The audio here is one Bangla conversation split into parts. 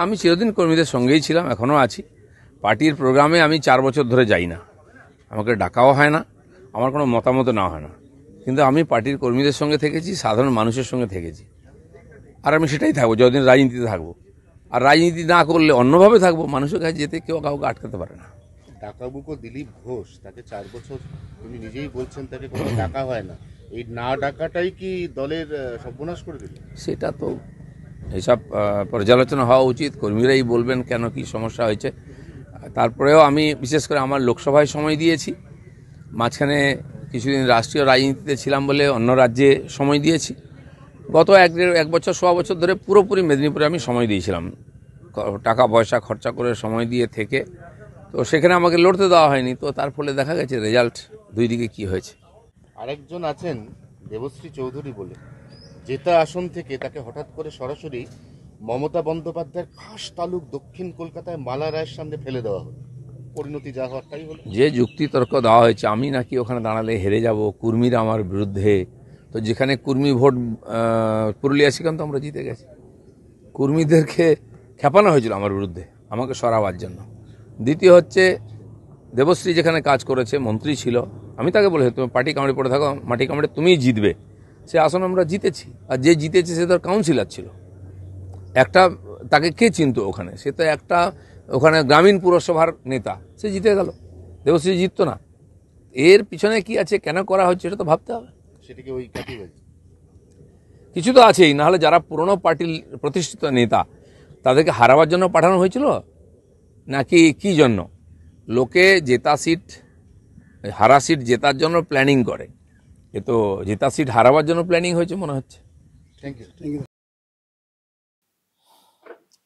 আমি চিরদিন কর্মীদের সঙ্গেই ছিলাম, এখনও আছি। পার্টির প্রোগ্রামে আমি 4 বছর ধরে যাই না, আমাকে ডাকাও হয় না, আমার কোনো মতামত না হয় না, কিন্তু আমি পার্টির কর্মীদের সঙ্গে থেকেছি, সাধারণ মানুষের সঙ্গে থেকেছি, আর আমি সেটাই থাকবো যতদিন রাজনীতিতে থাকবো। আর রাজনীতি না করলে অন্যভাবে থাকবো, মানুষের কাছে যেতে কেউ কাউকে আটকাতে পারে না। ডাকাবুকো দিলীপ ঘোষ, তাকে 4 বছর তিনি নিজেই বলছেন তাকে কোনো ডাকা হয় না, এই না ডাকাটাই কি দলের সর্বনাশ করে দিল? সেটা তো হিসাব পর্যালোচনা হওয়া উচিত, কর্মীরাই বলবেন কেন কি সমস্যা হয়েছে। তারপরেও আমি বিশেষ করে আমার লোকসভায় সময় দিয়েছি, মাঝখানে কিছুদিন রাষ্ট্রীয় রাজনীতিতে ছিলাম বলে অন্য রাজ্যে সময় দিয়েছি। গত 1 বছর 1.25 বছর ধরে পুরোপুরি মেদিনীপুরে আমি সময় দিয়েছিলাম, টাকা পয়সা খরচা করে সময় দিয়ে থেকে। তো সেখানে আমাকে লড়তে দেওয়া হয়নি, তো তার ফলে দেখা গেছে রেজাল্ট দুই দিকে কি হয়েছে। আরেকজন আছেন দেবশ্রী চৌধুরী বলে, জেতা আসন থেকে তাকে হঠাৎ করে সরাসরি মমতা বন্দ্যোপাধ্যায়ের খাস তালুক দক্ষিণ কলকাতায় মালা রায়ের সামনে ফেলে দেওয়া হলো, পরিণতি যা হওয়ার তাই হলো। যে যুক্তি তর্ক দেওয়া হয়েছে, আমি নাকি ওখানে দাঁড়ালে হেরে যাব, কুর্মীরা আমার বিরুদ্ধে, তো যেখানে কুর্মী ভোট পুরুলিয়া সেখান তো আমরা জিতে গেছি। কুর্মীদেরকে খেপানো হয়েছিল আমার বিরুদ্ধে, আমাকে সরাবার জন্য। দ্বিতীয় হচ্ছে, দেবশ্রী যেখানে কাজ করেছে, মন্ত্রী ছিল, আমি তাকে বলেছি তুমি পার্টি কামড়ে পড়ে থাকো, মাটি কামড়ে তুমিই জিতবে। সে আসন আমরা জিতেছি, আর যে জিতেছে সে তার কাউন্সিলর ছিল। একটা তাকে কে চিনত ওখানে, সে তো একটা ওখানে গ্রামীণ পুরসভার নেতা, সে জিতে গেল, দেবশ্রী জিততো না। এর পিছনে কি আছে, কেন করা হচ্ছে, এটা তো ভাবতে হবে। সেটাকে ওই কাটিয়ে গেছে, কিছু তো আছেই, নাহলে যারা পুরনো পার্টির প্রতিষ্ঠিত নেতা তাদেরকে হারাবার জন্য পাঠানো হয়েছিল নাকি কি জন্য? লোকে জেতা সিট হারা সিট জেতার জন্য প্ল্যানিং করে, এ তো জেতা সিট হারাবার জন্য প্ল্যানিং হয়েছে মনে হচ্ছে। Thank you.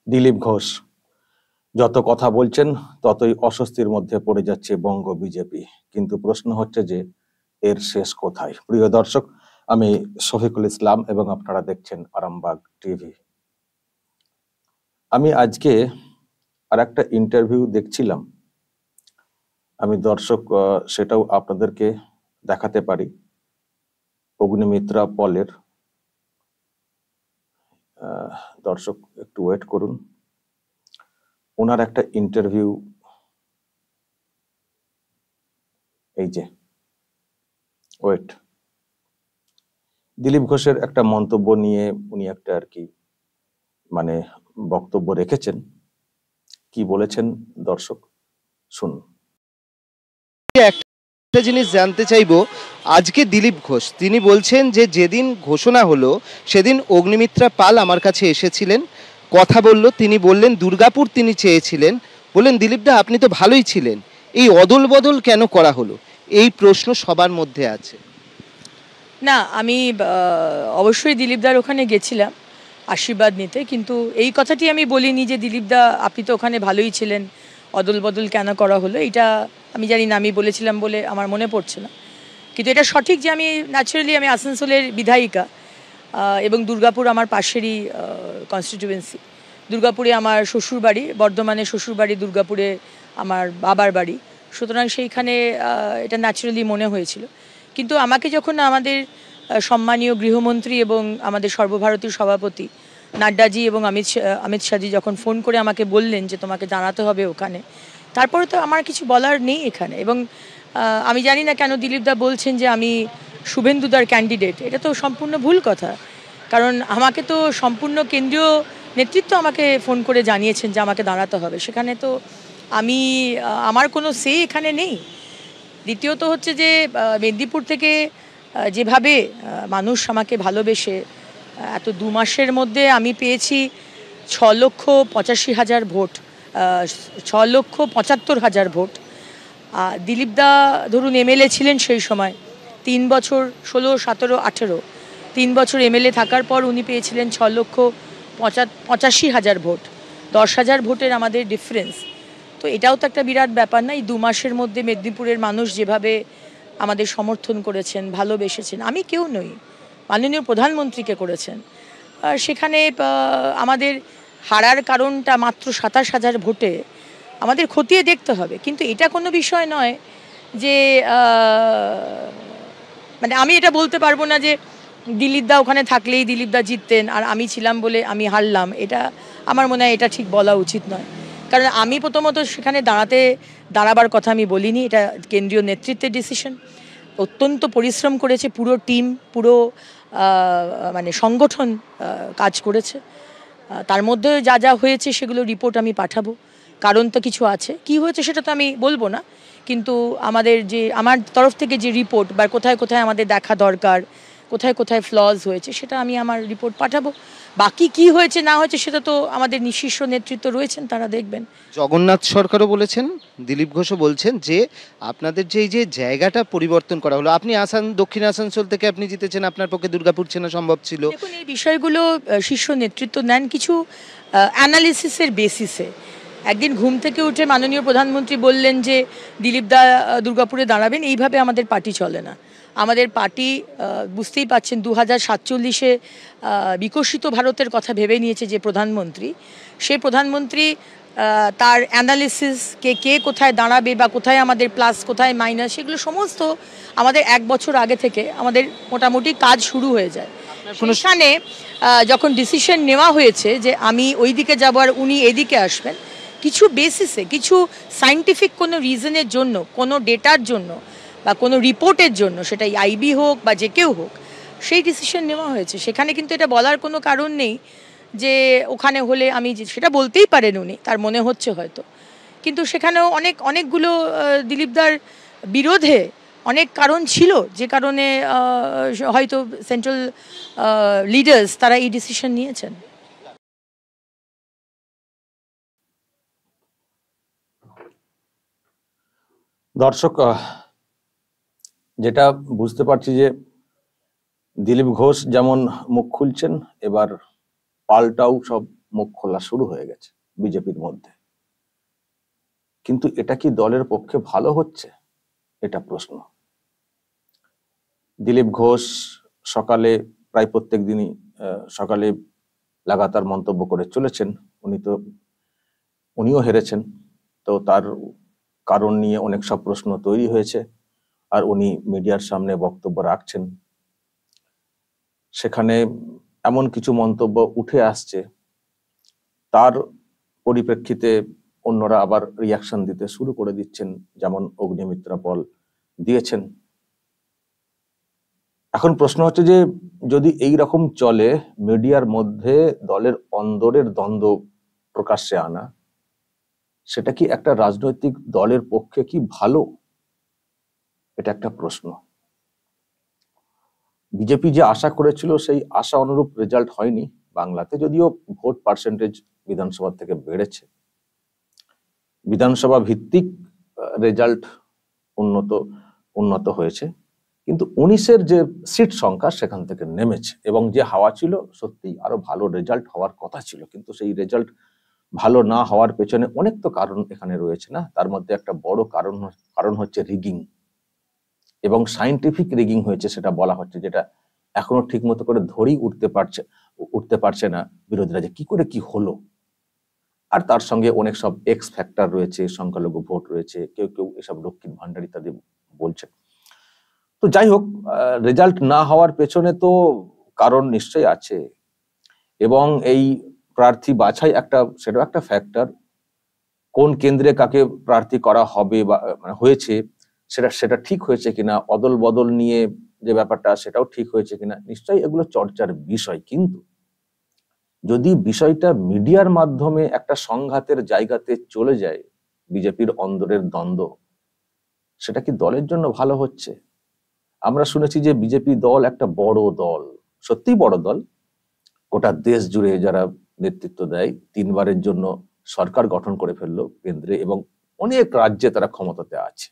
দিলীপ ঘোষ যত কথা বলছেন ততই অস্বস্তির মধ্যে পড়ে যাচ্ছে বঙ্গ বিজেপি, কিন্তু প্রশ্ন হচ্ছে যে এর শেষ কোথায়? প্রিয় দর্শক, আমি শফিকুল ইসলাম এবং আপনারা দেখছেন আরামবাগ টিভি। আমি আজকে আর একটা ইন্টারভিউ দেখছিলাম, আমি দর্শক সেটাও আপনাদেরকে দেখাতে পারি। অগ্নিমিত্রা পলের, দর্শক একটু ওয়েট করুন, ওনার একটা ইন্টারভিউ, এই যে ওয়েট, দিলীপ ঘোষের একটা মন্তব্য নিয়ে উনি একটা আর কি মানে বক্তব্য রেখেছেন, কি বলেছেন দর্শক শুনুন। একটা জিনিস জানতে চাইবো, আজকে দিলীপ ঘোষ তিনি বলছেন যে যেদিন ঘোষণা হলো সেদিন অগ্নিমিত্রা পাল আমার কাছে এসেছিলেন, কথা বলল, তিনি বললেন দুর্গাপুর তিনি চেয়েছিলেন, বললেন দিলীপদা আপনি তো ভালোই ছিলেন, এই অদল বদল কেন করা হলো, এই প্রশ্ন সবার মধ্যে আছে। না, আমি অবশ্যই দিলীপদার ওখানে গেছিলাম আশীর্বাদ নিতে, কিন্তু এই কথাটি আমি বলিনি যে দিলীপদা আপনি তো ওখানে ভালোই ছিলেন, অদল বদল কেন করা হলো, এটা আমি জানি না, আমি বলেছিলাম বলে আমার মনে পড়ছে না। কিন্তু এটা সঠিক যে আমি ন্যাচারালি আমি আসানসোলের বিধায়িকা, এবং দুর্গাপুর আমার পাশেরই কনস্টিটিউয়েন্সি। দুর্গাপুরে আমার শ্বশুরবাড়ি, বর্ধমানে শ্বশুরবাড়ি, দুর্গাপুরে আমার বাবার বাড়ি, সুতরাং সেইখানে এটা ন্যাচারালি মনে হয়েছিল। কিন্তু আমাকে যখন আমাদের সম্মানীয় গৃহমন্ত্রী এবং আমাদের সর্বভারতীয় সভাপতি নাড্ডাজি এবং অমিত শাহজি যখন ফোন করে আমাকে বললেন যে তোমাকে জানাতে হবে ওখানে, তারপরে তো আমার কিছু বলার নেই এখানে। এবং আমি জানি না কেন দিলীপদা বলছেন যে আমি শুভেন্দুদার ক্যান্ডিডেট, এটা তো সম্পূর্ণ ভুল কথা। কারণ আমাকে তো সম্পূর্ণ কেন্দ্রীয় নেতৃত্ব আমাকে ফোন করে জানিয়েছেন যে আমাকে দাঁড়াতে হবে, সেখানে তো আমি আমার কোনো সে এখানে নেই। দ্বিতীয়ত হচ্ছে যে মেদিনীপুর থেকে যেভাবে মানুষ আমাকে ভালোবেসে এত 2 মাসের মধ্যে আমি পেয়েছি 6,85,000 ভোট, 6,75,000 ভোট। দিলীপদা ধরুন এমএলএ ছিলেন সেই সময় 3 বছর, 16, 17, 18, 3 বছর এমএলএ থাকার পর উনি পেয়েছিলেন 6,85,000 ভোট, 10,000 ভোটের আমাদের ডিফারেন্স। তো এটাও তো একটা বিরাট ব্যাপার না। এই 2 মাসের মধ্যে মেদিনীপুরের মানুষ যেভাবে আমাদের সমর্থন করেছেন, ভালোবেসেছেন, আমি কেউ নই, মাননীয় প্রধানমন্ত্রীকে করেছেন। আর সেখানে আমাদের হারার কারণটা মাত্র 27,000 ভোটে, আমাদের খতিয়ে দেখতে হবে। কিন্তু এটা কোনো বিষয় নয় যে মানে আমি এটা বলতে পারবো না যে দিলীপদা ওখানে থাকলেই দিলীপদা জিততেন আর আমি ছিলাম বলে আমি হারলাম, এটা আমার মনে হয় এটা ঠিক বলা উচিত নয়। কারণ আমি প্রথমত সেখানে দাঁড়াবার কথা আমি বলিনি, এটা কেন্দ্রীয় নেতৃত্বের ডিসিশন। অত্যন্ত পরিশ্রম করেছে পুরো টিম, পুরো মানে সংগঠন কাজ করেছে। তার মধ্যে যা যা হয়েছে সেগুলো রিপোর্ট আমি পাঠাবো। কারণ তো কিছু আছে, কি হয়েছে সেটা তো আমি বলবো না, কিন্তু আমার তরফ থেকে যে রিপোর্ট বা কোথায় কোথায় আমাদের দেখা দরকার, কোথায় কোথায় ফ্লজ হয়েছে, সেটা আমি আমার রিপোর্ট পাঠাবো। বাকি কি হয়েছে না হয়েছে সেটা তো আমাদের শীর্ষ নেতৃত্ব রয়েছেন, তারা দেখবেন। জগন্নাথ সরকারও বলেছেন, দিলীপ ঘোষও বলছেন যে আপনাদের যে এই যে জায়গাটা পরিবর্তন করা হলো, আপনি দক্ষিণ আসানসোল থেকে আপনি জিতেছেন, আপনার পক্ষে দুর্গাপুর চেনা সম্ভব ছিল। দেখুন, এই বিষয়গুলো শীর্ষ নেতৃত্ব নেন কিছু অ্যানালিসিসের বেসিসে। একদিন ঘুম থেকে উঠে মাননীয় প্রধানমন্ত্রী বললেন যে দিলীপ দা দুর্গাপুরে দাঁড়াবেন, এইভাবে আমাদের পার্টি চলে না। আমাদের পার্টি বুঝতেই পাচ্ছেন 2047-এ বিকশিত ভারতের কথা ভেবে নিয়েছে যে প্রধানমন্ত্রী, সে প্রধানমন্ত্রী তার অ্যানালিসিস কে কোথায় দাঁড়াবে বা কোথায় আমাদের প্লাস কোথায় মাইনাস, সেগুলো সমস্ত আমাদের 1 বছর আগে থেকে আমাদের মোটামুটি কাজ শুরু হয়ে যায়। সেখানে যখন ডিসিশন নেওয়া হয়েছে যে আমি ওই দিকে যাবো আর উনি এদিকে আসবেন, কিছু বেসিসে, কিছু সায়েন্টিফিক কোনো রিজনের জন্য, কোনো ডেটার জন্য বা কোনো রিপোর্টের জন্য, সেটা আইবি হোক বা যে কেউ হোক, সেই ডিসিশন নেওয়া হয়েছে। সেখানে কিন্তু এটা বলার কোনো কারণ নেই যে ওখানে হলে আমি সেটা বলতেই পারেন উনি, তার মনে হচ্ছে হয়তো, কিন্তু সেখানেও অনেকগুলো দিলীপদার বিরোধে অনেক কারণ ছিল, যে কারণে হয়তো সেন্ট্রাল লিডার্স তারা এই ডিসিশন নিয়েছেন। দর্শক, যেটা বুঝতে পারছি যে দিলীপ ঘোষ যেমন মুখ খুলছেন, এবার পাল্টাও সব মুখ খোলা শুরু হয়ে গেছে বিজেপির মধ্যে। কিন্তু এটা কি দলের পক্ষে ভালো হচ্ছে, এটা প্রশ্ন। দিলীপ ঘোষ সকালে প্রায় প্রত্যেক দিনই সকালে লাগাতার মন্তব্য করে চলেছেন। উনিও হেরেছেন, তো তার কারণ নিয়ে অনেক সব প্রশ্ন তৈরি হয়েছে, আর উনি মিডিয়ার সামনে বক্তব্য রাখছেন। সেখানে এমন কিছু মন্তব্য উঠে আসছে, তার পরিপ্রেক্ষিতে অন্যরা আবার রিয়াকশন দিতে শুরু করে দিচ্ছেন, যেমন অগ্নিমিত্রা পল দিয়েছেন। এখন প্রশ্ন হচ্ছে যে যদি এই রকম চলে, মিডিয়ার মধ্যে দলের অন্দরের দ্বন্দ্ব প্রকাশ্যে আনা, সেটা কি একটা রাজনৈতিক দলের পক্ষে কি ভালো? এটা একটা প্রশ্ন। বিজেপি যে আশা করেছিল সেই আশা অনুরূপ রেজাল্ট হয়নি বাংলাতে, যদিও ভোট পার্সেন্টেজ বিধানসভা থেকে বেড়েছে। বিধানসভা ভিত্তিক রেজাল্ট উন্নত হয়েছে, কিন্তু 19-এর যে সিট সংখ্যা সেখান থেকে নেমেছে, এবং যে হাওয়া ছিল সত্যি আরো ভালো রেজাল্ট হওয়ার কথা ছিল, কিন্তু সেই রেজাল্ট ভালো না হওয়ার পেছনে অনেক তো কারণ এখানে রয়েছে না। তার মধ্যে একটা বড় কারণ হচ্ছে রিগিং, এবং সায়েন্টিফিক রিগিং হয়েছে সেটা বলা হচ্ছে, যেটা এখনো ঠিক মতো করে ধরেই উঠতে পারছে না বিরোধীরা, যে কি করে কি হলো। আর তার সঙ্গে অনেক সব এক্স ফ্যাক্টর রয়েছে, সংখ্যালঘু ভোট রয়েছে, কেউ কেউ এসব লক্ষ্মীর ভান্ডার ইত্যাদি বলছেন। তো যাই হোক, রেজাল্ট না হওয়ার পেছনে তো কারণ নিশ্চয়ই আছে, এবং এই প্রার্থী বাছাই সেটাও একটা ফ্যাক্টর। কোন কেন্দ্রে কাকে প্রার্থী করা হবে বা হয়েছে সেটা ঠিক হয়েছে কিনা, অদল বদল নিয়ে যে ব্যাপারটা সেটাও ঠিক হয়েছে কিনা, নিশ্চয়ই এগুলো চর্চার বিষয়। কিন্তু যদি বিষয়টা মিডিয়ার মাধ্যমে একটা সংঘাতের জায়গাতে চলে যায়, বিজেপির অন্দরের দ্বন্দ্ব, সেটা কি দলের জন্য ভালো হচ্ছে? আমরা শুনেছি যে বিজেপি দল একটা বড় দল, সত্যিই বড় দল। গোটা দেশ জুড়ে যারা নেতৃত্ব দেয়, 3বারের জন্য সরকার গঠন করে ফেললো কেন্দ্রে, এবং অনেক রাজ্যে তারা ক্ষমতাতে আছে।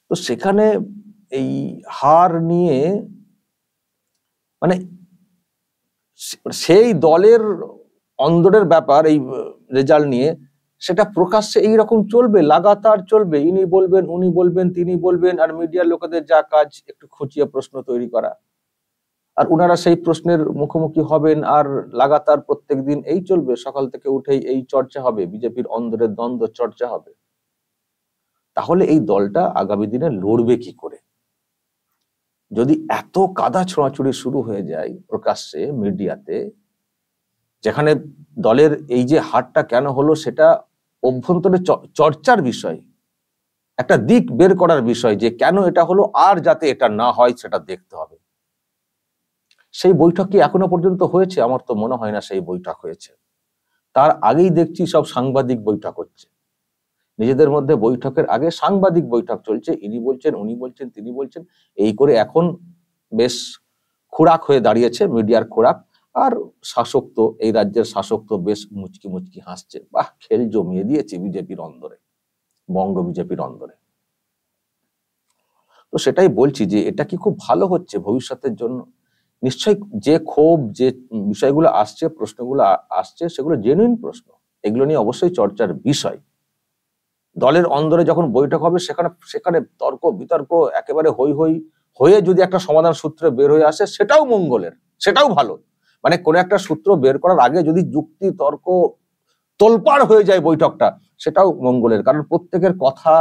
তো সেখানে এই হার নিয়ে, মানে সেই দলের অন্দরের ব্যাপার, এই রেজাল্ট নিয়ে সেটা প্রকাশ্যে এইরকম চলবে, লাগাতার চলবে। ইনি বলবেন, উনি বলবেন, তিনি বলবেন, আর মিডিয়ার লোকেদের যা কাজ একটু খুঁচিয়ে প্রশ্ন তৈরি করা, আর ওনারা সেই প্রশ্নের মুখোমুখি হবেন, আর লাগাতার প্রত্যেকদিন এই চলবে। সকাল থেকে উঠেই এই চর্চা হবে, বিজেপির অন্দরের দ্বন্দ্ব চর্চা হবে। তাহলে এই দলটা আগামী দিনে লড়বে কি করে? যদি এত কাদা ছোঁড়াছুড়ি শুরু হয়ে যায় প্রকাশ্যে মিডিয়াতে, যেখানে দলের এই যে হারটা কেন হলো সেটা অভ্যন্তরে চর্চার বিষয়, একটা দিক বের করার বিষয় যে কেন এটা হলো আর যাতে এটা না হয় সেটা দেখতে হবে। সেই বৈঠক কি এখনো পর্যন্ত হয়েছে? আমার তো মনে হয় না সেই বৈঠক হয়েছে। তার আগেই দেখছি সব সাংবাদিক বৈঠক হচ্ছে, নিজেদের মধ্যে বৈঠকের আগে সাংবাদিক বৈঠক চলছে, ইনি বলছেন উনি বলছেন তিনি বলছেন, এই করে এখন বেশ খোরাক হয়ে দাঁড়িয়েছে, মিডিয়ার খোরাক। আর শাসক তো, এই রাজ্যের শাসক তো বেশ মুচকি মুচকি হাসছে, বাহ খেল জমিয়ে দিয়েছে বিজেপির অন্দরে, বঙ্গ বিজেপির অন্দরে। তো সেটাই বলছি যে এটা কি খুব ভালো হচ্ছে ভবিষ্যতের জন্য? নিশ্চয়ই যে ক্ষোভ, যে বিষয়গুলো আসছে, প্রশ্নগুলো আসছে, সেগুলো জেনুইন প্রশ্ন, এগুলো নিয়ে অবশ্যই চর্চার বিষয়। দলের অন্দরে যখন বৈঠক হবে সেখানে সেখানে তর্ক বিতর্ক একেবারে হই হই হয়ে যদি একটা সমাধান সূত্রে বের হয়ে আসে সেটাও মঙ্গলের, সেটাও ভালো। মানে কোন একটা সূত্র বের করার আগে যদি যুক্তি তর্ক তোলপাড় হয়ে যায় বৈঠকটা, সেটাও মঙ্গলের। কারণ প্রত্যেকের কথা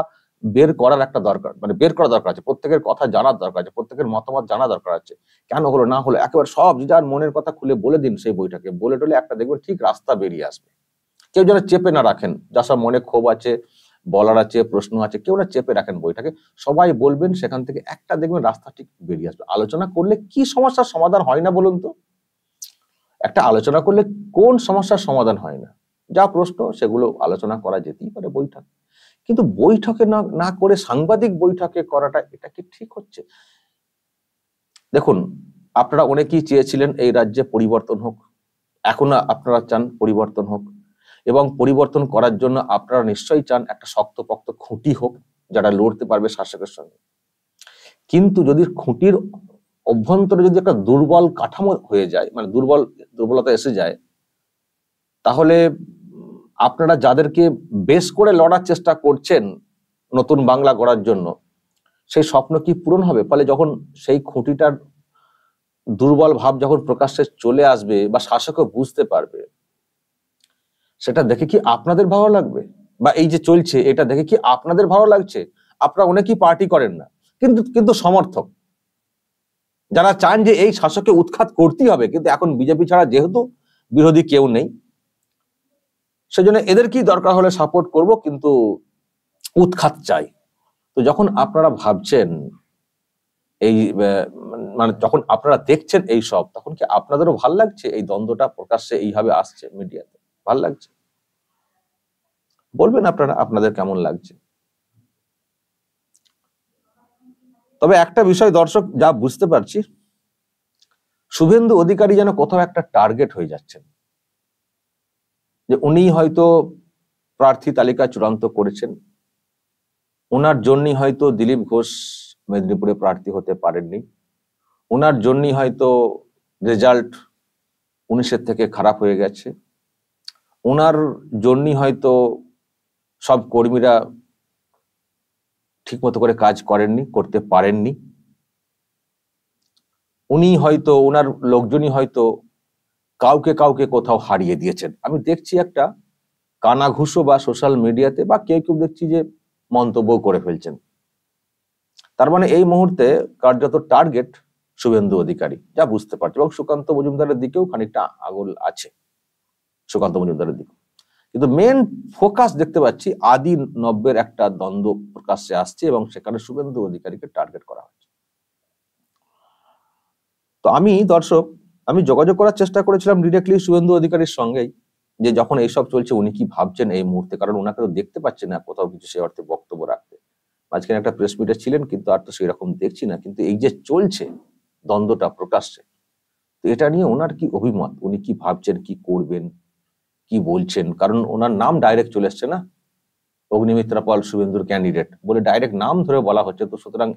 বের করার একটা দরকার, মানে বের করা দরকার আছে, প্রত্যেকের কথা জানার দরকার আছে, প্রত্যেকের মতামত জানা দরকার আছে। কেন হলো না হলো একেবারে সব যার মনের কথা খুলে বলে দিন সেই বৈঠকে, বলে টলে একটা দেখবেন ঠিক রাস্তা বেরিয়ে আসবে। কেউ যেন চেপে না রাখেন, যা সব মনে ক্ষোভ আছে, বলার আছে, প্রশ্ন আছে, কেউ না চেপে রাখেন বইটাকে, সবাই বলবেন, সেখান থেকে একটা দেখবেন রাস্তা ঠিক বেরিয়ে আসবে। আলোচনা করলে কি সমস্যার সমাধান হয় না বলুন তো? একটা আলোচনা করলে কোন সমস্যার সমাধান হয় না? যা প্রশ্ন সেগুলো আলোচনা করা যেতেই পারে বৈঠক, কিন্তু বৈঠকে না না করে সাংবাদিক বৈঠকে করাটা, এটা কি ঠিক হচ্ছে? দেখুন, আপনারা অনেকেই চেয়েছিলেন এই রাজ্যে পরিবর্তন হোক, এখন আপনারা চান পরিবর্তন হোক, এবং পরিবর্তন করার জন্য আপনারা নিশ্চয়ই চান একটা শক্তপোক্ত খুঁটি হোক যারা লড়তে পারবে শাসকের সঙ্গে। কিন্তু যদি খুঁটির অভ্যন্তরে যদি একটা দুর্বল কাঠামো হয়ে যায়, মানে দুর্বলতা এসে যায়, তাহলে আপনারা যাদেরকে বেশ করে লড়ার চেষ্টা করছেন নতুন বাংলা গড়ার জন্য, সেই স্বপ্ন কি পূরণ হবে? ফলে যখন সেই খুঁটিটার দুর্বল ভাব যখন প্রকাশ্যে চলে আসবে বা শাসকও বুঝতে পারবে, সেটা দেখে কি আপনাদের ভালো লাগবে? বা এই যে চলছে এটা দেখে কি আপনাদের ভালো লাগছে? আপনারা অনেকেই পার্টি করেন না, কিন্তু কিন্তু সমর্থক যারা চান যে এই শাসককে উৎখাত করতেই হবে, কিন্তু এখন বিজেপি ছাড়া যেহেতু বিরোধী কেউ নেই, সেজন্য এদের কি দরকার হলে সাপোর্ট করব, কিন্তু উৎখাত চাই। তো যখন আপনারা ভাবছেন এই মানে যখন আপনারা দেখছেন এই সব, তখন কি আপনাদেরও ভাল লাগছে? এই দ্বন্দ্বটা প্রকাশ্যে এইভাবে আসছে মিডিয়াতে, ভাল লাগছে? বলবেন আপনারা আপনাদের কেমন লাগছে। তবে একটা বিষয় দর্শক যা বুঝতে পারছি, শুভেন্দু অধিকারী যেন কোথাও একটা টার্গেট হয়ে যাচ্ছেন, যে উনি হয়তো প্রার্থী তালিকা চূড়ান্ত করেছেন, ওনার জন্যই হয়তো দিলীপ ঘোষ মেদিনীপুরে প্রার্থী হতে পারেননি, ওনার জন্যই হয়তো রেজাল্ট 19-এর থেকে খারাপ হয়ে গেছে, ওনার জন্যই হয়তো সব কর্মীরা ঠিক মতো করে কাজ করেননি, করতে পারেননি, উনি হয়তো, ওনার লোকজনই হয়তো কাউকে কাউকে কোথাও হারিয়ে দিয়েছেন। আমি দেখছি একটা কানাঘুষো বা সোশ্যাল মিডিয়াতে বা কেউ কেউ দেখছি যে মন্তব্য করে ফেলছেন। তার মানে এই মুহূর্তে কার্যত টার্গেট শুভেন্দু অধিকারী, যা বুঝতে পারছি, এবং সুকান্ত মজুমদারের দিকেও খানিকটা আঙুল আছে, সুকান্ত মজুমদারের দিকে। কিন্তু মেন ফোকাস দেখতে পাচ্ছি আদি 90-এর একটা দ্বন্দ্ব প্রকাশ্যে আসছে, এবং সেখানে শুভেন্দু অধিকারীকে টার্গেট করা হচ্ছে। তো আমি দর্শক, আমি যোগাযোগ করার চেষ্টা করেছিলাম ডিরেক্টলি শুভেন্দু অধিকারীর সঙ্গেই, যে যখন এইসব চলছে উনি কি ভাবছেন এই মুহূর্তে, কারণ ওনাকে তো দেখতে পাচ্ছি না কোথাও কিছু সে অর্থে বক্তব্য রাখতে। মাঝখানে একটা প্রেস মিটে ছিলেন, কিন্তু আর তো সেরকম দেখছি না। কিন্তু এই যে চলছে দ্বন্দ্বটা প্রকাশ্যে, তো এটা নিয়ে ওনার কি অভিমত, উনি কি ভাবছেন, কি করবেন, কি বলছেন? কারণ ওনার নাম ডাইরেক্ট চলে এসছে না, অগ্নিমিত্রা পাল শুভেন্দুর ক্যান্ডিডেট বলে ডাইরেক্ট নাম ধরে বলা হচ্ছে। তো সুতরাং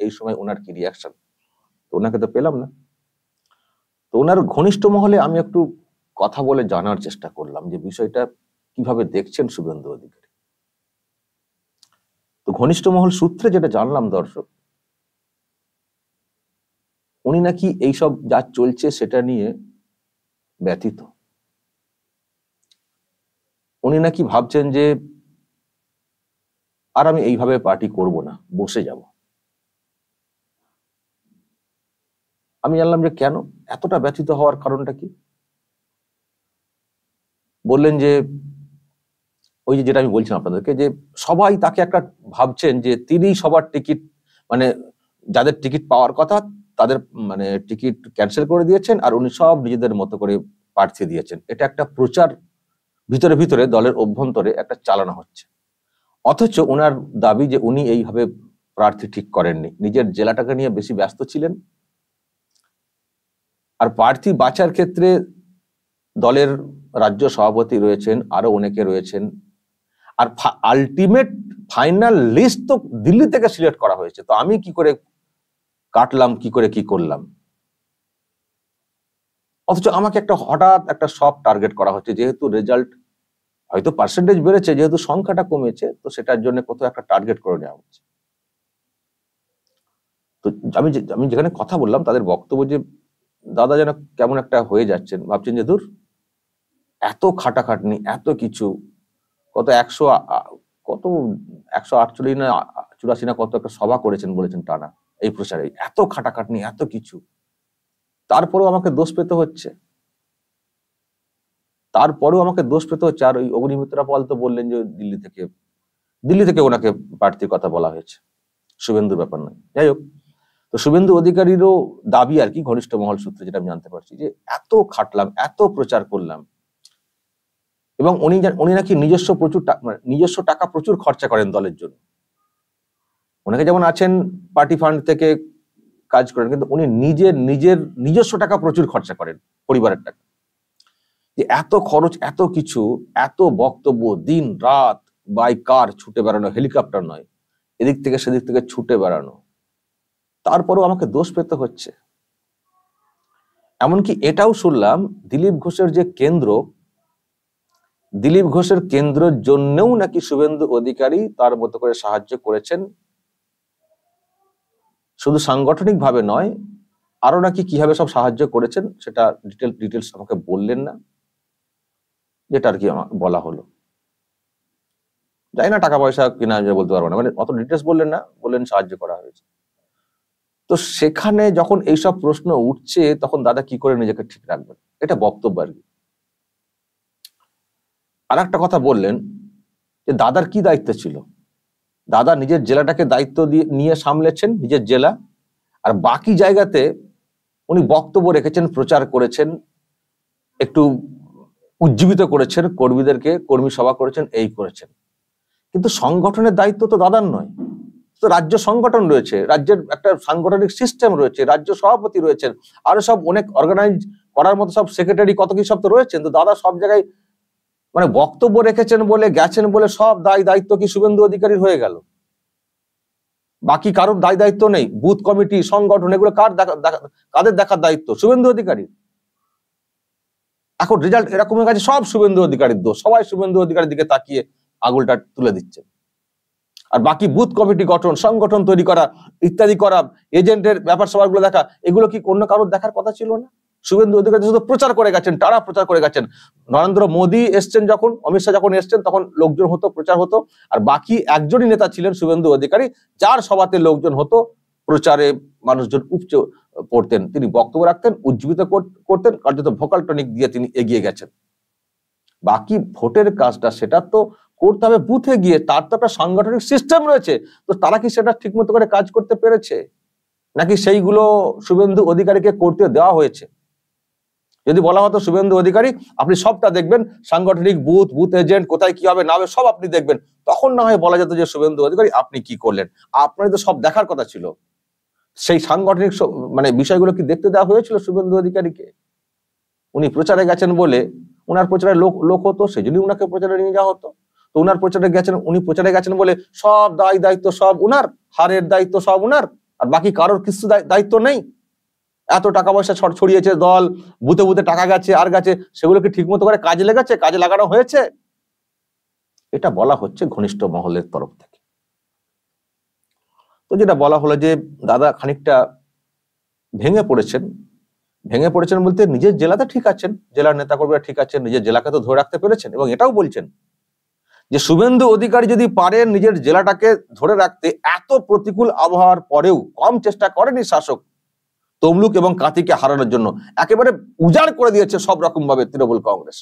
এই সময় ওনার কি রিয়াকশন, তো ওনাকে তো পেলাম না। তো ওনার ঘনিষ্ঠ মহলে আমি একটু কথা বলে জানার চেষ্টা করলাম যে বিষয়টা কিভাবে দেখছেন শুভেন্দু অধিকারী। তো ঘনিষ্ঠ মহল সূত্রে যেটা জানলাম দর্শক, উনি নাকি এইসব যা চলছে সেটা নিয়ে ব্যথিত। উনি নাকি ভাবছেন যে আর আমি এইভাবে পার্টি করব না, বসে যাব। আমি জানলাম যে কেন, এতটা ব্যথিত হওয়ার কারণটা কি। বললেন যে ওই যে যেটা আমি বলছিলাম আপনাদেরকে, যে সবাই তাকে একটা ভাবছেন যে তিনি সবার টিকিট, মানে যাদের টিকিট পাওয়ার কথা তাদের মানে টিকিট ক্যান্সেল করে দিয়েছেন, আর উনি সব নিজেদের মতো করে প্রার্থী দিয়েছেন। এটা একটা প্রচার ভিতরে ভিতরে দলের অভ্যন্তরে একটা চালানো হচ্ছে। অথচ ওনার দাবি যে উনি এইভাবে প্রার্থী ঠিক করেননি, নিজের জেলাটাকে নিয়ে বেশি ব্যস্ত ছিলেন। আর প্রার্থী বাছার ক্ষেত্রে দলের রাজ্য সভাপতি রয়েছেন, আরো অনেকে রয়েছেন, আর আলটিমেট ফাইনাল লিস্ট তো দিল্লি থেকে সিলেক্ট করা হয়েছে। তো আমি কি করে কাটলাম, কি করে কি করলাম? অথচ আমাকে একটা হঠাৎ একটা সব টার্গেট করা হচ্ছে, যেহেতু রেজাল্ট হয়তো পার্সেন্টেজ বেড়েছে, যেহেতু সংখ্যাটা কমেছে, তো সেটার জন্য কোথাও একটা টার্গেট করে নেওয়া হচ্ছে। তো আমি যেখানে কথা বললাম তাদের বক্তব্য যে দাদা যেন কেমন একটা হয়ে যাচ্ছেন, ভাবছেন যে দূর এত খাটাখাটনি, এত কিছু, কত 148 না 84 না কত একটা সভা করেছেন বলেছেন টানা এই প্রচারে, এত খাটাখাটনি, এত কিছু, তারপরেও আমাকে দোষ পেতে হচ্ছে, আর ওই অগ্নিমিত্রা পাল তো বললেন যে দিল্লি থেকে ওনাকে প্রার্থীর কথা বলা হয়েছে, শুভেন্দুর ব্যাপার নয়। যাই হোক, তো শুভেন্দু অধিকারীরও দাবি আর কি, ঘনিষ্ঠ মহল সূত্রে যেটা আমি জানতে পারছি, যে এত খাটলাম, এত প্রচার করলাম, এবং উনি নাকি নিজস্ব টাকা প্রচুর খরচা করেন দলের জন্য। ওনাকে যেমন আছেন পার্টি ফান্ড থেকে কাজ করেন, কিন্তু উনি নিজস্ব টাকা প্রচুর খরচা করেন, পরিবারের টাকা। যে এত খরচ, এত কিছু, এত বক্তব্য, দিন রাত বাই কার ছুটে বেড়ানো, হেলিকপ্টার নয়, এদিক থেকে সেদিক থেকে ছুটে বেড়ানো, তারপরেও আমাকে দোষ পেতে হচ্ছে। এমনকি এটাও শুনলাম দিলীপ ঘোষের কেন্দ্রের জন্যও নাকি শুভেন্দু অধিকারী তার মতো করে সাহায্য করেছেন, শুধু সাংগঠনিক ভাবে নয়, আরো নাকি কিভাবে সব সাহায্য করেছেন সেটা ডিটেলস আমাকে বললেন না, যেটা আর কি বলা হলো। জানি না টাকা পয়সা কিনা বলতে পারবো না, মানে অত ডিটেলস বললেন না, বললেন সাহায্য করা হয়েছে। তো সেখানে যখন এইসব প্রশ্ন উঠছে তখন দাদা কি করে নিজেকে ঠিক রাখবেন, এটা বক্তব্য আর কি। আর একটা কথা বললেন যে দাদার কি দায়িত্ব ছিল, দাদা নিজের জেলাটাকে দায়িত্ব নিয়ে সামলেছেন, নিজের জেলা, আর বাকি জায়গাতে উনি বক্তব্য রেখেছেন, প্রচার করেছেন, একটু উজ্জীবিত করেছেন কর্মীদেরকে, কর্মী সভা করেছেন, এই করেছেন। কিন্তু সংগঠনের দায়িত্ব তো দাদার নয়, তো রাজ্য সংগঠন রয়েছে, রাজ্যের একটা সাংগঠনিক সিস্টেম রয়েছে, রাজ্য সভাপতি রয়েছেন, আরো সব অনেক অর্গানাইজ করার মতো সব সেক্রেটারি কত কি সব তো রয়েছেন। তো দাদা সব জায়গায় মানে বক্তব্য রেখেছেন বলে, গেছেন বলে সব দায়িত্ব কি শুভেন্দু অধিকারীর হয়ে গেল? বাকি কারোর দায়িত্ব নেই? বুথ কমিটি, সংগঠন, এগুলো কাদের দেখার দায়িত্ব? শুভেন্দু অধিকারী। এখন রেজাল্ট এরকম হয়ে গেছে, সব শুভেন্দু অধিকারীর দোষ, সবাই শুভেন্দু অধিকারীর দিকে তাকিয়ে আঙুলটা তুলে দিচ্ছে। আর বাকি বুথ কমিটি গঠন, সংগঠন তৈরি করা, ইত্যাদি করা, এজেন্টের ব্যাপার সবারগুলো দেখা, এগুলো কি অন্য কারোর দেখার কথা ছিল না? শুভেন্দু অধিকারী শুধু প্রচার করে গেছেন, টানা প্রচার করে গেছেন। নরেন্দ্র মোদী এসছেন যখন, অমিত শাহ যখন এসছেন, তখন লোকজন হতো, প্রচার হতো, আর বাকি একজনই নেতা ছিলেন শুভেন্দু অধিকারী, যার সভাতে লোকজন হতো, প্রচারে মানুষজন উপচে পড়তেন, তিনি বক্তব্য রাখতেন, উজ্জীবিত করতেন, কার্যত ভোকাল টনিক দিয়ে তিনি এগিয়ে গেছেন। বাকি ভোটের কাজটা সেটা তো করতে হবে বুথে গিয়ে, তার তো একটা সাংগঠনিক সিস্টেম রয়েছে। তো তারা কি সেটা ঠিক মতো করে কাজ করতে পেরেছে, নাকি সেইগুলো শুভেন্দু অধিকারীকে করতে দেওয়া হয়েছে? যদি বলা হতো শুভেন্দু অধিকারী আপনি সবটা দেখবেন, সাংগঠনিক বুথ এজেন্ট কোথায় কি হবে না হবে সব আপনি দেখবেন, তখন না হয় বলা যেত যে শুভেন্দু অধিকারী আপনি কি করলেন, আপনারই তো সব দেখার কথা ছিল। সেই সাংগঠনিক মানে বিষয়গুলো কি দেখতে দেওয়া হয়েছিল শুভেন্দু অধিকারীকে? উনি প্রচারে গেছেন বলে, উনার প্রচারে লোক হতো, সেই জন্যই উনাকে প্রচারে নিয়ে যাওয়া হতো। তো উনার প্রচারে গেছেন, উনি প্রচারে গেছেন বলে সব দায়িত্ব সব উনার, হারের দায়িত্ব সব উনার, আর বাকি কারোর কিছু দায়িত্ব নেই। এত টাকা পয়সা ছড়িয়েছে দল, বুথে বুথে টাকা গেছে আর গেছে, সেগুলো কি ঠিক মতো করে কাজে লেগেছে, কাজে লাগানো হয়েছে? এটা বলা হচ্ছে ঘনিষ্ঠ মহলের তরফ থেকে। তো যেটা বলা হলো যে দাদা খানিকটা ভেঙে পড়েছেন বলতে নিজের জেলাতে ঠিক আছেন, জেলার নেতাকর্মীরা ঠিক আছেন, নিজের জেলাকে তো ধরে রাখতে পেরেছেন, এবং এটাও বলছেন যে শুভেন্দু অধিকারী যদি পারেন নিজের জেলাটাকে ধরে রাখতে, এত প্রতিকূল আবহাওয়ার পরেও কম চেষ্টা করেনি শাসক তমলুক এবং কাঁথিকে হারানোর জন্য, একেবারে উজাড় করে দিয়েছে সব রকম ভাবে তৃণমূল কংগ্রেস।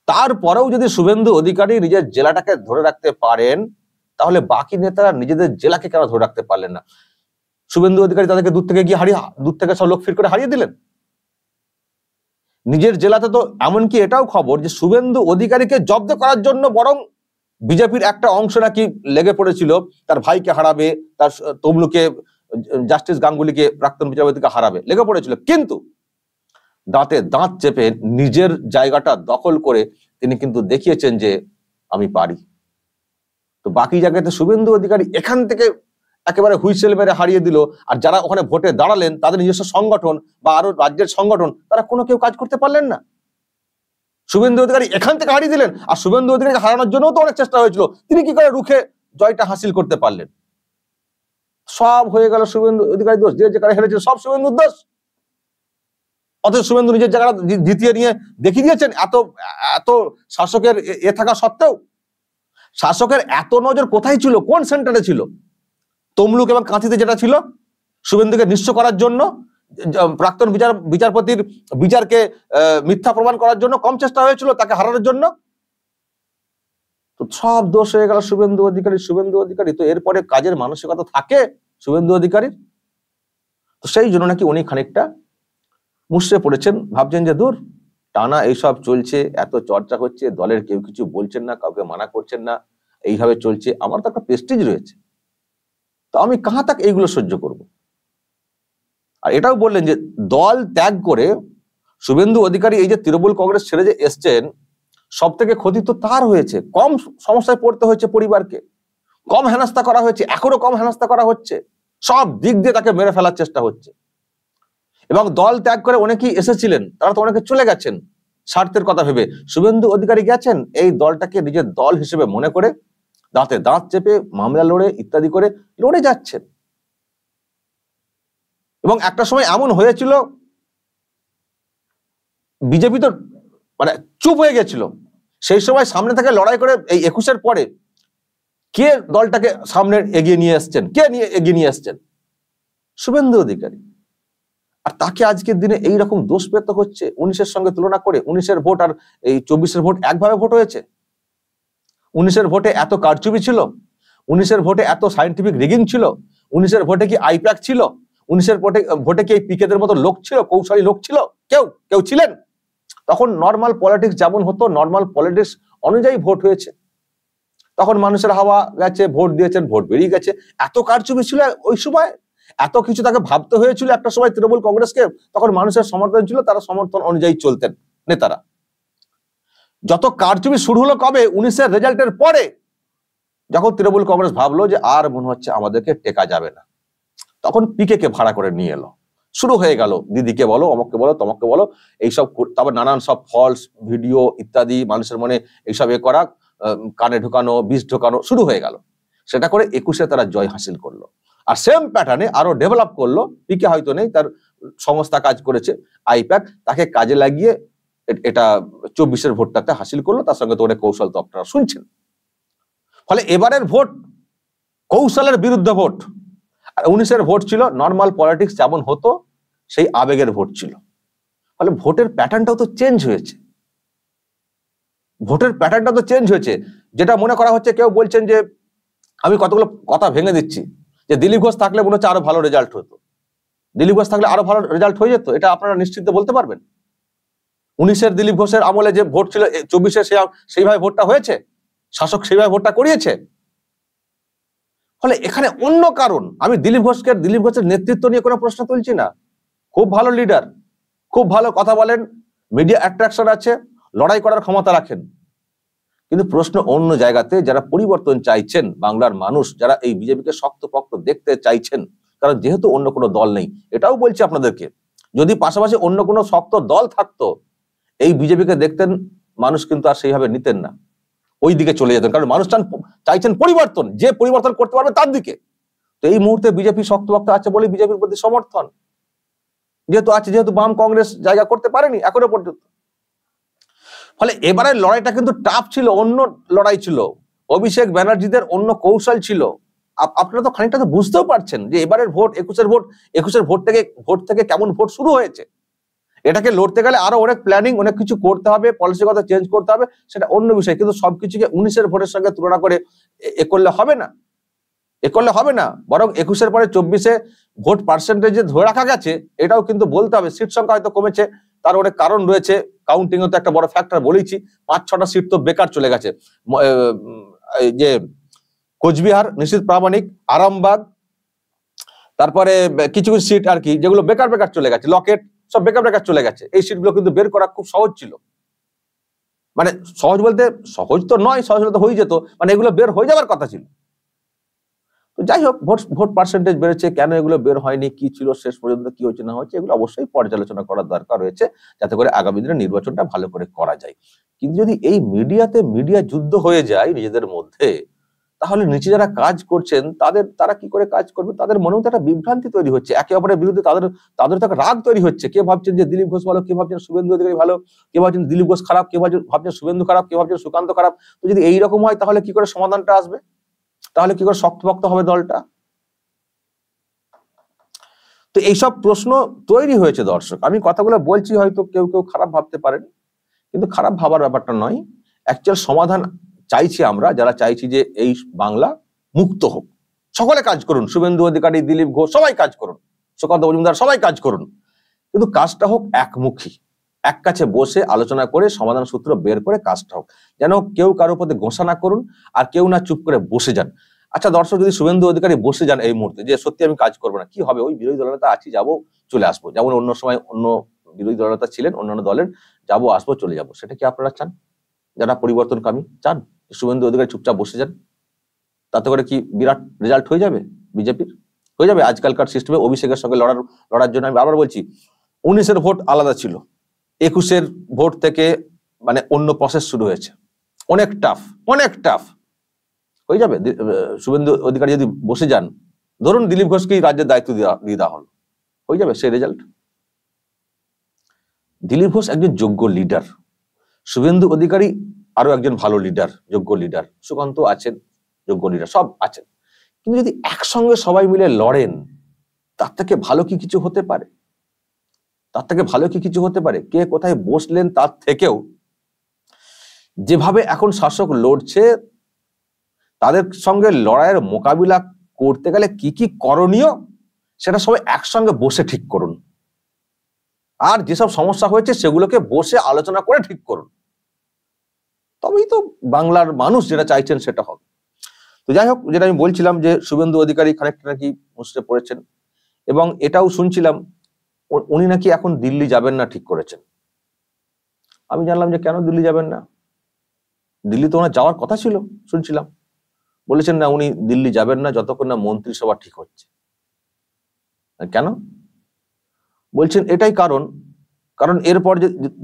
তারপরেও যদি শুভেন্দু অধিকারী নিজের জেলাটাকে ধরে রাখতে পারেন, তাহলে বাকি নেতারা নিজেদের জেলাকে কেন ধরে রাখতে পারলেন না? শুভেন্দু অধিকারী তাদেরকে দূর থেকে সব লোক ফির করে হারিয়ে দিলেন। নিজের জেলাতে তো এমনকি এটাও খবর যে শুভেন্দু অধিকারীকে জব্দ করার জন্য বরং বিজেপির একটা অংশ নাকি লেগে পড়েছিল, তার ভাইকে হারাবে, তার তমলুকে জাস্টিস গাঙ্গুলিকে, প্রাক্তন বিচারপতিকে হারাবে, লেগে পড়েছিল। কিন্তু দাঁতে দাঁত চেপে নিজের জায়গাটা দখল করে তিনি কিন্তু দেখিয়েছেন যে আমি পারি। তো বাকি জায়গাতে শুভেন্দু অধিকারী এখান থেকে একেবারে হুইসেল মেরে হারিয়ে দিল, আর যারা ওখানে ভোটে দাঁড়ালেন তাদের নিজস্ব সংগঠন বা আরো রাজ্যের সংগঠন, তারা কোনো কেউ কাজ করতে পারলেন না। শুভেন্দু অধিকারী এখান থেকে হারিয়ে দিলেন, আর শুভেন্দু অধিকারীকে হারানোর জন্য তো অনেক চেষ্টা হয়েছিল, তিনি কি করে রুখে জয়টা হাসিল করতে পারলেন? সব হয়ে গেল শুভেন্দু অধিকারী দোষ, যে জায়গায় হেরেছে সব শুভেন্দুর দোষ। অথচ শুভেন্দু নিজের জায়গাটা জিতিয়ে নিয়ে দেখিয়ে দিয়েছেন। এত শাসকের এ থাকা সত্ত্বেও শাসকের এত নজর কোথায় ছিল, কোন সেন্টারে ছিল? তমলুক এবং কাঁথিতে যেটা ছিল, শুভেন্দুকে নিঃস্ব করার জন্য, প্রাক্তন বিচারপতির বিচারকে মিথ্যা প্রমাণ করার জন্য কম চেষ্টা হয়েছিল তাকে হারানোর জন্য। তো সব দোষ হয়ে গেল শুভেন্দু অধিকারী। তো এরপরে কাজের মানসিকতা থাকে শুভেন্দু অধিকারীর? তো সেই জন্য নাকি উনি খানিকটা মুষড়ে পড়েছেন, ভাবছেন যে দূর, টানা এইসব চলছে, এত চর্চা হচ্ছে, দলের কেউ কিছু বলছেন না, কাউকে মানা করছেন না, এইভাবে চলছে, আমার তো একটা প্রেস্টিজ রয়েছে, তো আমি কাহা তাক এইগুলো সহ্য করব। আর এটাও বললেন যে দল ত্যাগ করে শুভেন্দু অধিকারী এই যে তৃণমূল কংগ্রেস ছেড়ে যে এসছেন, সব থেকে ক্ষতি তো তার হয়েছে, কম সমস্যায় পড়তে হয়েছে পরিবারকে, কম হেনস্থা করা হয়েছে, এখনো কম হেনস্থা করা হচ্ছে, সব দিক দিয়ে তাকে মেরে ফেলার চেষ্টা হচ্ছে। এবং দল ত্যাগ করে অনেকেই এসেছিলেন, তারা তো অনেকে চলে গেছেন স্বার্থের কথা ভেবে। শুভেন্দু অধিকারী গেছেন এই দলটাকে নিজের দল হিসেবে মনে করে, দাঁতে দাঁত চেপে মামলা লড়ে ইত্যাদি করে লড়ে যাচ্ছেন। এবং একটা সময় এমন হয়েছিল বিজেপি তো মানে চুপ হয়ে গেছিল, সেই সময় সামনে থেকে লড়াই করে এই 21-এর পরে কে দলটাকে সামনে এগিয়ে নিয়ে আসছেন? শুভেন্দু অধিকারী। আর তাকে আজকের দিনে এইরকম দোষ পেতে হচ্ছে 19-এর সঙ্গে তুলনা করে। 19-এর ভোট আর এই 24-এর ভোট একভাবে ভোট হয়েছে। 19-এর ভোটে এত কারচুপি ছিল, 19-এর ভোটে এত সায়েন্টিফিক রিগিং ছিল, 19-এর ভোটে কি আইপ্যাক ছিল, 19-এর ভোটে কি এই পিকেদের মতো লোক ছিল, কৌশলী লোক ছিল? কেউ ছিলেন? তখন নর্মাল পলিটিক্স যেমন হতো, নর্মাল পলিটিক্স অনুযায়ী ভোট হয়েছে। তখন মানুষের হাওয়া গেছে, ভোট দিয়েছেন, ভোট বেরিয়ে গেছে। এত কারচুপি ছিল ওই সময়, এত কিছু তাকে ভাবতে হয়েছিল একটা সময় তৃণমূল কংগ্রেসকে। তখন মানুষের সমর্থন ছিল, তারা সমর্থন অনুযায়ী চলতেন নেতারা। যত কারচুপি শুরু হলো কবে? 19-এর রেজাল্টের পরে, যখন তৃণমূল কংগ্রেস ভাবলো যে আর মনে হচ্ছে আমাদেরকে টেকা যাবে না, তখন পিকে কে ভাড়া করে নিয়ে এলো। শুরু হয়ে গেল দিদিকে বলো, অমককে বলো, তমককে বলো, এইসব, তারপর নানান সব ফলস ভিডিও ইত্যাদি মানুষের মনে এইসব করা, কানে ঢোকানো, বিষ ঢোকানো শুরু হয়ে গেল। সেটা করে 21-এ তারা জয় হাসিল করলো। আর সেম প্যাটার্নে আরো ডেভেলপ করলো। পিকে হয়তো নেই, তার সংস্থা কাজ করেছে আইপ্যাক, তাকে কাজে লাগিয়ে এটা 24-এর ভোটটাতে হাসিল করলো। তার সঙ্গে তো অনেক কৌশল তো আপনারা শুনছেন। ফলে এবারের ভোট কৌশলের বিরুদ্ধে ভোট, আর 19-এর ভোট ছিল নর্মাল পলিটিক্স যেমন হতো সেই আবেগের ভোট ছিল। ফলে ভোটের প্যাটার্নটাও তো চেঞ্জ হয়েছে। যেটা মনে করা হচ্ছে, কেউ বলছেন যে, আমি কতগুলো কথা ভেঙে দিচ্ছি, যে দিলীপ ঘোষ থাকলে মনে হচ্ছে আরো ভালো রেজাল্ট হতো, দিলীপ ঘোষ থাকলে আরো ভালো রেজাল্ট হয়ে যেত। এটা আপনারা নিশ্চিত বলতে পারবেন? 19-এর দিলীপ ঘোষের আমলে যে ভোট ছিল, 24-এ সেইভাবে ভোটটা হয়েছে, শাসক সেইভাবে ভোটটা করিয়েছে। ফলে এখানে অন্য কারণ। আমি দিলীপ ঘোষের নেতৃত্ব নিয়ে কোনো প্রশ্ন তুলছি না। খুব ভালো লিডার, খুব ভালো কথা বলেন, মিডিয়া অ্যাট্রাকশন আছে, লড়াই করার ক্ষমতা রাখেন। কিন্তু প্রশ্ন অন্য জায়গাতে, যারা পরিবর্তন চাইছেন, বাংলার মানুষ যারা এই বিজেপিকে শক্তপোক্ত দেখতে চাইছেন, কারণ যেহেতু অন্য কোনো দল নেই, এটাও বলছি আপনাদেরকে, যদি পাশাপাশি অন্য কোনো শক্ত দল থাকতো, এই বিজেপিকে দেখতেন মানুষ কিন্তু আর সেইভাবে নিতেন না, ওই দিকে চলে যেতেন। কারণ মানুষ চাইছেন পরিবর্তন, যে পরিবর্তন করতে পারবে তার দিকে। তো এই মুহূর্তে বিজেপি শক্তপোক্ত আছে বলে বিজেপির প্রতি সমর্থন যেহেতু বাম কংগ্রেস জায়গা করতে পারেনি এখনো পর্যন্ত। ফলে এবারের লড়াইটা কিন্তু টাফ ছিল, অন্য লড়াই ছিল, অভিষেক ব্যানার্জিদের অন্য কৌশল ছিল। আপনারা তো খানিকটা তো বুঝতেও পারছেন যে এবারের ভোট, 21-এর ভোট থেকে কেমন ভোট শুরু হয়েছে। এটাকে লড়তে গেলে আরো অনেক প্ল্যানিং, অনেক কিছু করতে হবে, পলিসিগত চেঞ্জ করতে হবে, সেটা অন্য বিষয়। কিন্তু সবকিছুকে 19-এর ভোটের সঙ্গে তুলনা করে এ করলে হবে না, বরং 21-এর পরে 24-এ ভোট পার্সেন্টেজ যে ধরে রাখা গেছে এটাও কিন্তু বলতে হবে। সিট সংখ্যা হয়তো কমেছে, তার অনেক কারণ রয়েছে, কাউন্টিং তো একটা বড় ফ্যাক্টর বলেছি। 5-6টা সিট তো বেকার চলে গেছে, এই যে কোচবিহার, নিশীথ প্রামাণিক, আরামবাগ, তারপরে কিছু কিছু সিট আর কি যেগুলো বেকার চলে গেছে, লকেট, সব বেকার চলে গেছে। এই সিটগুলো কিন্তু বের করা খুব সহজ ছিল, মানে সহজ বলতে সহজ তো নয়, সহজ হলে তো হয়ে যেত, মানে এগুলো বের হয়ে যাওয়ার কথা ছিল। তো যাই হোক, ভোট পার্সেন্টেজ বেড়েছে, কেন এগুলো বের হয়নি, কি ছিল শেষ পর্যন্ত, কি হচ্ছে না হচ্ছে, এগুলো অবশ্যই পর্যালোচনা করার দরকার রয়েছে, যাতে করে আগামী দিনে নির্বাচনটা ভালো করে করা যায়। কিন্তু যদি এই মিডিয়া যুদ্ধ হয়ে যায় নিজেদের মধ্যে, তাহলে নিচে যারা কাজ করছেন তারা কি করে কাজ করবে? তাদের মনেও তো একটা বিভ্রান্তি তৈরি হচ্ছে, একে অপরের বিরুদ্ধে তাদের তো একটা রাগ তৈরি হচ্ছে। কে ভাবছেন যে দিলীপ ঘোষ ভালো, কে ভাবছেন শুভেন্দু অধিকারী ভালো, কে ভাবছেন দিলীপ ঘোষ খারাপ, কে ভাবছেন শুভেন্দু খারাপ, কে ভাবছেন সুকান্ত খারাপ। তো যদি এইরকম হয় তাহলে কি করে সমাধানটা আসবে? তাহলে কি করে শক্তপোক্ত হবে দলটা? তো এইসব প্রশ্ন তৈরি হয়েছে। দর্শক, আমি কথাগুলো বলছি, হয়তো কেউ খারাপ ভাবতে পারেন, কিন্তু খারাপ ভাবার ব্যাপারটা নয়। অ্যাকচুয়াল সমাধান চাইছি আমরা, যারা চাইছি যে এই বাংলা মুক্ত হোক। সকলে কাজ করুন, শুভেন্দু অধিকারী, দিলীপ ঘোষ সবাই কাজ করুন, সুকান্ত মজুমদার সবাই কাজ করুন, কিন্তু কাজটা হোক একমুখী, এক কাছে বসে আলোচনা করে সমাধান সূত্র বের করে কাজটা হোক। যেন কেউ কারোর প্রতি গোসা না করুন, আর কেউ না চুপ করে বসে যান। আচ্ছা দর্শক, যদি শুভেন্দু অধিকারী বসে যান এই মুহূর্তে যে সত্যি আমি কাজ করবো না, কি হবে? ওই বিরোধী দলনেতা আছি, যাবো চলে আসবো, যেমন অন্য সময় অন্য বিরোধী দলনেতা ছিলেন অন্যান্য দলের, যাবো আসবো চলে যাবো, সেটা কি আপনারা চান? যারা পরিবর্তনকামী চান শুভেন্দু অধিকারী চুপচাপ বসে যান? তাতে করে কি বিরাট রেজাল্ট হয়ে যাবে বিজেপির? হয়ে যাবে। আজকালকার সিস্টেমে অভিষেকের সঙ্গে লড়ার জন্য আমি বারবার বলছি, 19-এর ভোট আলাদা ছিল, 21-এর ভোট থেকে মানে অন্য প্রসেস শুরু হয়েছে, অনেক টাফ হয়ে যাবে। শুভেন্দু অধিকারী যদি বসে যান, ধরুন দিলীপ ঘোষকেই রাজ্যের দায়িত্ব দিয়ে দেওয়া হলো, হয়ে যাবে সেই রেজাল্ট। দিলীপ ঘোষ একজন যোগ্য লিডার, শুভেন্দু অধিকারী আরো একজন ভালো লিডার, যোগ্য লিডার, সুকান্ত আছেন যোগ্য লিডার, সব আছেন। কিন্তু যদি একসঙ্গে সবাই মিলে লড়েন, তার থেকে ভালো কি কিছু হতে পারে? কে কোথায় বসলেন তার থেকেও যেভাবে এখন শাসক লড়ছে, তাদের সঙ্গে লড়াইয়ের মোকাবিলা করতে গেলে কি কি করণীয়, সেটা সবাই একসঙ্গে বসে ঠিক করুন। আর যেসব সমস্যা হয়েছে সেগুলোকে বসে আলোচনা করে ঠিক করুন, তবেই তো বাংলার মানুষ যেটা চাইছেন সেটা হবে। তো যাই হোক, যেটা আমি বলছিলাম যে শুভেন্দু অধিকারী খানিকটা নাকি মুছড়ে পড়েছেন, এবং এটাও শুনছিলাম উনি নাকি এখন দিল্লি যাবেন না ঠিক করেছেন। আমি জানলাম যে কেন দিল্লি যাবেন না? দিল্লি তো ওনার যাওয়ার কথা ছিল, শুনছিলাম বলেছেন না উনি দিল্লি যাবেন না যতক্ষণ না মন্ত্রিসভা ঠিক হচ্ছে। কেন বলছেন? এটাই কারণ এরপর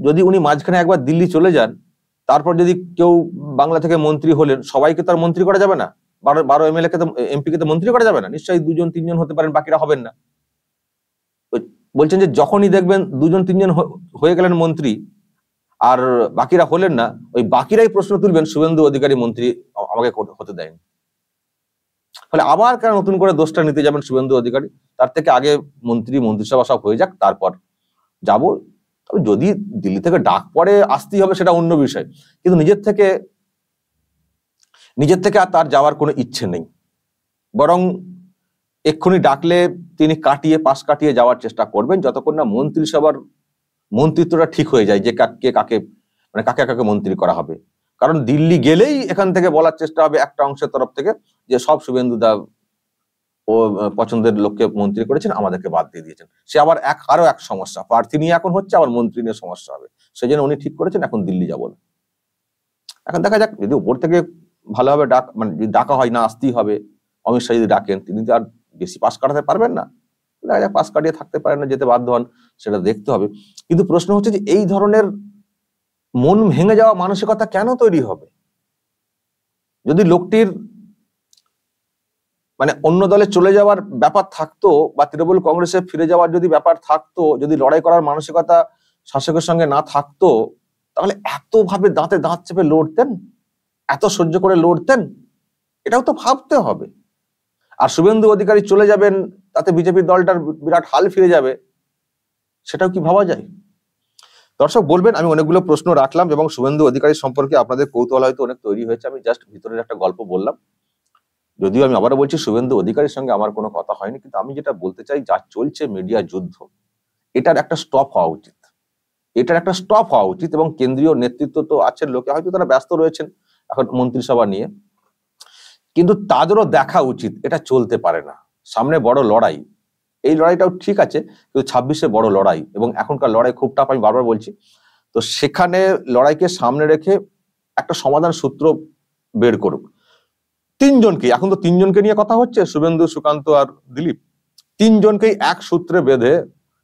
যদি উনি মাঝখানে একবার দিল্লি চলে যান, তারপর যদি কেউ বাংলা থেকে মন্ত্রী হলেন, সবাইকে তো আর মন্ত্রী করা যাবে না, 12 এমএলএ কে তো এমপি কে তো মন্ত্রী করা যাবে না, নিশ্চয়ই 2-3 হতে পারেন, বাকিরা হবেন না। বলছেন যে যখনই দেখবেন 2-3 হয়ে গেলেন মন্ত্রী আর বাকিরা হলেন না, ওই বাকিরাই প্রশ্ন তুলবেন শুভেন্দু অধিকারী মন্ত্রী আমাকে হতে দেয়নি। ফলে আবার কেন নতুন করে দোষটা নিতে যাবেন শুভেন্দু অধিকারী? তার থেকে আগে মন্ত্রিসভা সব হয়ে যাক, তারপর যাবো। তবে যদি দিল্লি থেকে ডাক পড়ে আসতেই হবে সেটা অন্য বিষয়, কিন্তু নিজের থেকে আর তার যাওয়ার কোনো ইচ্ছে নেই, বরং এক্ষুনি ডাকলে তিনি পাশ কাটিয়ে যাওয়ার চেষ্টা করবেন যতক্ষণ না মন্ত্রিসভার মন্ত্রিত্বটা ঠিক হয়ে যায় যে কাকে মন্ত্রী করা হবে। কারণ দিল্লি গেলেই এখান থেকে বলার চেষ্টা হবে একটা অংশের তরফ থেকে যে সব শুভেন্দু দা ও পছন্দের লোককে মন্ত্রী করেছেন, আমাদেরকে বাদ দিয়ে দিয়েছেন। সে আবার আরো এক সমস্যা, প্রার্থী নিয়ে এখন হচ্ছে, আবার মন্ত্রী নিয়ে সমস্যা হবে। সেই জন্য উনি ঠিক করেছেন এখন দিল্লি যাবো না। এখন দেখা যাক, যদি উপর থেকে ভালোভাবে ডাকা হয়, না আসতেই হবে, অমিত শাহ যদি ডাকেন, তিনি তো আর বেশি পাশ কাটাতে পারবেন না, দেখা যাক পাশ কাটিয়ে থাকতে পারেন না, যেতে বাধ্য হন, সেটা দেখতে হবে। কিন্তু প্রশ্ন হচ্ছে যে এই ধরনের মন ভেঙে যাওয়া মানসিকতা কেন তৈরি হবে? যদি লোকটির অন্য দলে চলে যাওয়ার ব্যাপার থাকতো, বা তৃণমূল কংগ্রেসে ফিরে যাওয়ার যদি ব্যাপার থাকতো, যদি লড়াই করার মানসিকতা শাসকের সঙ্গে না থাকতো, তাহলে এতভাবে দাঁতে দাঁত চেপে লড়তেন, এত সহ্য করে লড়তেন? এটাও তো ভাবতে হবে। আর শুভেন্দু অধিকারী চলে যাবেন, তাতে বিজেপির দলটার বিরাট হাল ফিরে যাবে, সেটাও কি ভাবা যায়? দর্শক বলবেন, আমি অনেকগুলো প্রশ্ন রাখলাম এবং শুভেন্দু অধিকারী সম্পর্কে আপনাদের কৌতূহল হয়তো অনেক তৈরি হয়েছে। আমি জাস্ট ভিতরের একটা গল্প বললাম, যদিও আমি আবারও বলছি শুভেন্দু অধিকারীর সঙ্গে আমার কোনো কথা হয়নি, কিন্তু আমি যেটা বলতে চাই, যা চলছে মিডিয়া যুদ্ধ, এটার একটা স্টপ হওয়া উচিত, এটার একটা স্টপ হওয়া উচিত। এবং কেন্দ্রীয় নেতৃত্ব তো আছেন, লোকে হয়তো তারা ব্যস্ত রয়েছেন এখন মন্ত্রিসভা নিয়ে, কিন্তু তাদেরও দেখা উচিত এটা চলতে পারে না। সামনে বড় লড়াই, এই লড়াইটাও ঠিক আছে, কিন্তু 26-এ বড় লড়াই এবং এখনকার লড়াই খুব টাফ, আমি বারবার বলছি। তো সেখানে লড়াইকে সামনে রেখে একটা সমাধান সূত্র বের করুক। তিনজনকে, এখন তো তিনজনকে নিয়ে কথা হচ্ছে, শুভেন্দু, সুকান্ত আর দিলীপ, তিনজনকেই এক সূত্রে বেঁধে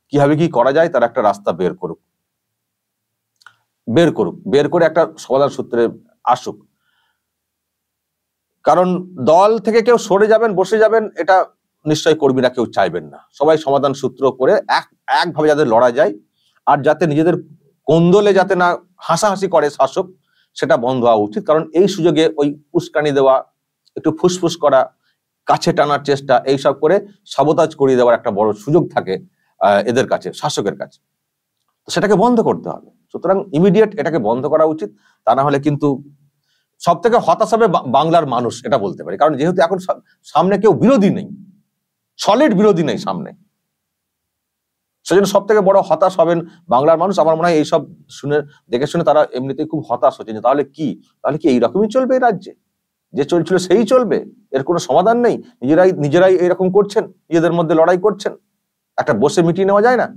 কিভাবে কি করা যায় তার একটা রাস্তা বের করুক, বের করে একটা সমাধান সূত্রে আসুক। কারণ দল থেকে কেউ সরে যাবেন, বসে যাবেন, এটা নিশ্চয়ই কর্মীরা কেউ চাইবেন না। সবাই সমাধান সূত্র করে একভাবে যাদের লড়া যায়, আর যাতে নিজেদের কোন্দলে যাতে না হাসাহাসি করে শাসক, সেটা বন্ধ হওয়া উচিত। কারণ এই সুযোগে ওই উস্কানি দেওয়া, একটু ফুসফুস করা, কাছে টানার চেষ্টা, এইসব করে সাবোতাজ করিয়ে দেওয়ার একটা বড় সুযোগ থাকে এদের কাছে, শাসকের কাছে। সেটাকে বন্ধ করতে হবে। সুতরাং ইমিডিয়েট এটাকে বন্ধ করা উচিত, তা না হলে কিন্তু সব থেকে হতাশ হবে বাংলার মানুষ, এটা বলতে পারি। কারণ যেহেতু এখন সামনে কেউ বিরোধী নেই, সলিড বিরোধী নেই সামনে, সেজন্য সব থেকে বড় হতাশ হবেন বাংলার মানুষ। আমার মনে হয় এইসব দেখে শুনে তারা এমনিতেই খুব হতাশ হচ্ছে। তাহলে কি এইরকমই চলবে এই রাজ্যে? যে চলছিল সেই চলবে? এর কোনো সমাধান নেই? নিজেরাই এইরকম করছেন, নিজেদের মধ্যে লড়াই করছেন, একটা বসে মিটিয়ে নেওয়া যায় না?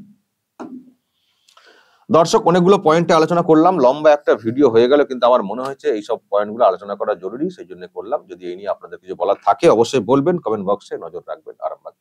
দর্শক, অনেকগুলো পয়েন্টে আলোচনা করলাম, লম্বা একটা ভিডিও হয়ে গেল, কিন্তু আমার মনে হয়েছে এইসব পয়েন্টগুলো আলোচনা করা জরুরি, সেই জন্য করলাম। যদি এই নিয়ে আপনাদের কিছু বলার থাকে অবশ্যই বলবেন, কমেন্ট বক্সে নজর রাখবেন। আরামবাগ।